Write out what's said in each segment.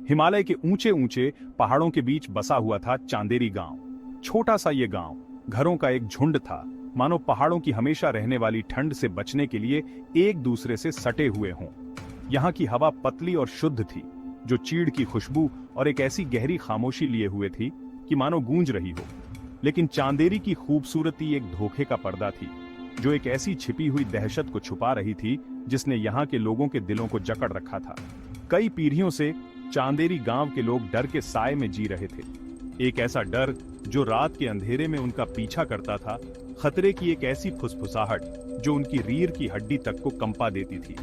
हिमालय के ऊंचे ऊंचे पहाड़ों के बीच बसा हुआ था चांदेरी गांव। छोटा सा ये गांव घरों का एक झुंड था, मानो पहाड़ों की हमेशा रहने वाली ठंड से बचने के लिए एक दूसरे से सटे हुए हों। यहाँ की हवा पतली और शुद्ध थी, जो चीड़ की खुशबू और एक ऐसी गहरी खामोशी लिए हुए थी कि मानो गूंज रही हो। लेकिन चांदेरी की खूबसूरती एक धोखे का पर्दा थी, जो एक ऐसी छिपी हुई दहशत को छुपा रही थी जिसने यहाँ के लोगों के दिलों को जकड़ रखा था। कई पीढ़ियों से चांदेरी गांव के लोग डर के साए में जी रहे थे। एक ऐसा डर जो रात के अंधेरे में उनका पीछा करता था, खतरे की एक ऐसी फुसफुसाहट जो उनकी रीढ़ की हड्डी तक को कंपा देती थी।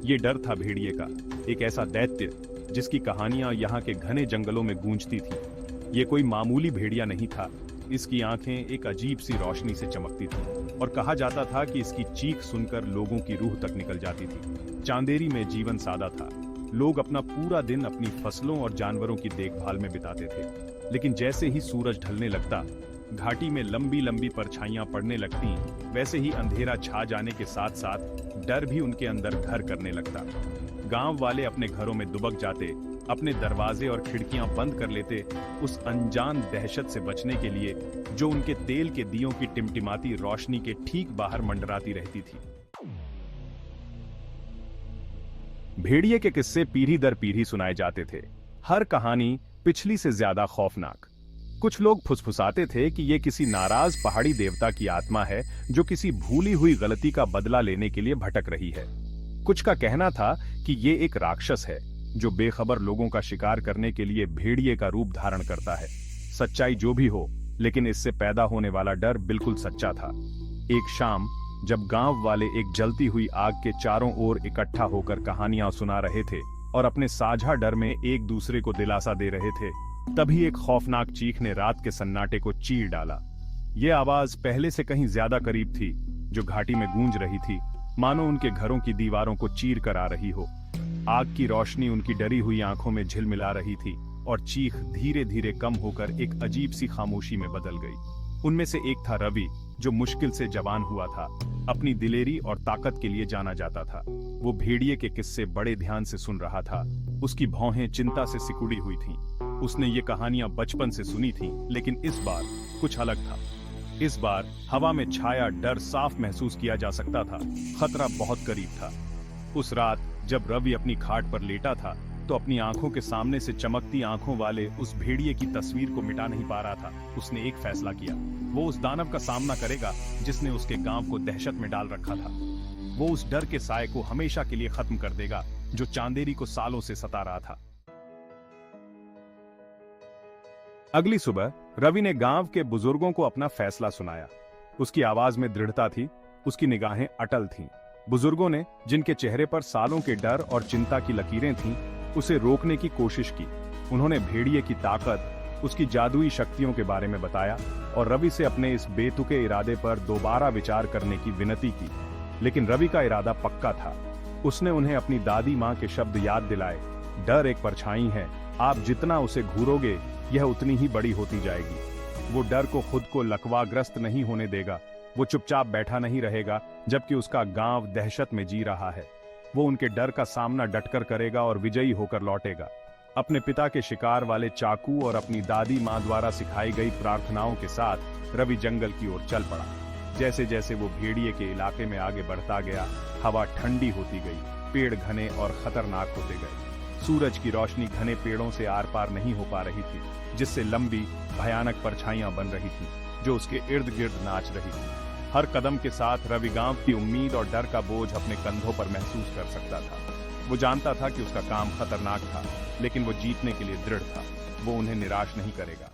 ये डर था भेड़िए का, एक ऐसा दैत्य जिसकी कहानियां यहाँ के घने जंगलों में गूंजती थी। ये कोई मामूली भेड़िया नहीं था, इसकी आंखें एक अजीब सी रोशनी से चमकती थी और कहा जाता था कि इसकी चीख सुनकर लोगों की रूह तक निकल जाती थी। चांदेरी में जीवन सादा था, लोग अपना पूरा दिन अपनी फसलों और जानवरों की देखभाल में बिताते थे। लेकिन जैसे ही सूरज ढलने लगता, घाटी में लंबी लंबी परछाइयां पड़ने लगती, वैसे ही अंधेरा छा जाने के साथ साथ डर भी उनके अंदर घर करने लगता। गांव वाले अपने घरों में दुबक जाते, अपने दरवाजे और खिड़कियां बंद कर लेते, उस अनजान दहशत से बचने के लिए जो उनके तेल के दियों की टिमटिमाती रोशनी के ठीक बाहर मंडराती रहती थी। भेड़िए के किस्से पीढ़ी दर पीढ़ी सुनाए जाते थे, हर कहानी पिछली से ज्यादा खौफनाक। कुछ लोग फुसफुसाते थे कि यह किसी नाराज पहाड़ी देवता की आत्मा है जो किसी भूली हुई गलती का बदला लेने के लिए भटक रही है। कुछ का कहना था कि यह एक राक्षस है जो बेखबर लोगों का शिकार करने के लिए भेड़िए का रूप धारण करता है। सच्चाई जो भी हो, लेकिन इससे पैदा होने वाला डर बिल्कुल सच्चा था। एक शाम जब गांव वाले एक जलती हुई आग के चारों ओर इकट्ठा होकर कहानियां सुना रहे थे और अपने साझा डर में एक दूसरे को दिलासा दे रहे थे, तभी एक खौफनाक चीख ने रात के सन्नाटे को चीर डाला। यह आवाज पहले से कहीं ज्यादा करीब थी, जो घाटी में गूंज रही थी, मानो उनके घरों की दीवारों को चीर कर आ रही हो। आग की रोशनी उनकी डरी हुई आंखों में झिलमिला रही थी और चीख धीरे धीरे कम होकर एक अजीब सी खामोशी में बदल गई। उनमें से एक था रवि, जो मुश्किल से जवान हुआ था। अपनी दिलेरी और ताकत के लिए जाना जाता था। वो भेड़िए के किस्से बड़े ध्यान से सुन रहा था, उसकी भौहें चिंता से सिकुड़ी हुई थीं। उसने ये कहानियां बचपन से सुनी थीं, लेकिन इस बार कुछ अलग था। इस बार हवा में छाया डर साफ महसूस किया जा सकता था, खतरा बहुत करीब था। उस रात जब रवि अपनी खाट पर लेटा था, तो अपनी आंखों के सामने से चमकती आंखों वाले उस भेड़िए की तस्वीर को मिटा नहीं पा रहा था। उसने एक फैसला किया, वो उस दानव का सामना करेगा जिसने उसके गांव को दहशत में डाल रखा था। वो उस डर के साए को हमेशा के लिए खत्म कर देगा जो चांदेरी को सालों से सता रहा था। अगली सुबह रवि ने गांव के बुजुर्गों को अपना फैसला सुनाया। उसकी आवाज में दृढ़ता थी, उसकी निगाहें अटल थीं। बुजुर्गों ने, जिनके चेहरे पर सालों के डर और चिंता की लकीरें थीं, उसे रोकने की कोशिश की। उन्होंने भेड़िए की ताकत, उसकी जादुई शक्तियों के बारे में बताया और रवि से अपने इस बेतुके इरादे पर दोबारा विचार करने की विनती की। लेकिन रवि का इरादा पक्का था। उसने उन्हें अपनी दादी माँ के शब्द याद दिलाए, डर एक परछाई है, आप जितना उसे घूरोगे यह उतनी ही बड़ी होती जाएगी। वो डर को खुद को लकवाग्रस्त नहीं होने देगा। वो चुपचाप बैठा नहीं रहेगा जबकि उसका गांव दहशत में जी रहा है। वो उनके डर का सामना डटकर करेगा और विजयी होकर लौटेगा। अपने पिता के शिकार वाले चाकू और अपनी दादी माँ द्वारा सिखाई गई प्रार्थनाओं के साथ रवि जंगल की ओर चल पड़ा। जैसे जैसे वो भेड़िए के इलाके में आगे बढ़ता गया, हवा ठंडी होती गई, पेड़ घने और खतरनाक होते गए। सूरज की रोशनी घने पेड़ों से आर पार नहीं हो पा रही थी, जिससे लंबी भयानक परछाइयां बन रही थीं, जो उसके इर्द गिर्द नाच रही थी। हर कदम के साथ रवि गांव की उम्मीद और डर का बोझ अपने कंधों पर महसूस कर सकता था। वो जानता था कि उसका काम खतरनाक था, लेकिन वो जीतने के लिए दृढ़ था। वो उन्हें निराश नहीं करेगा।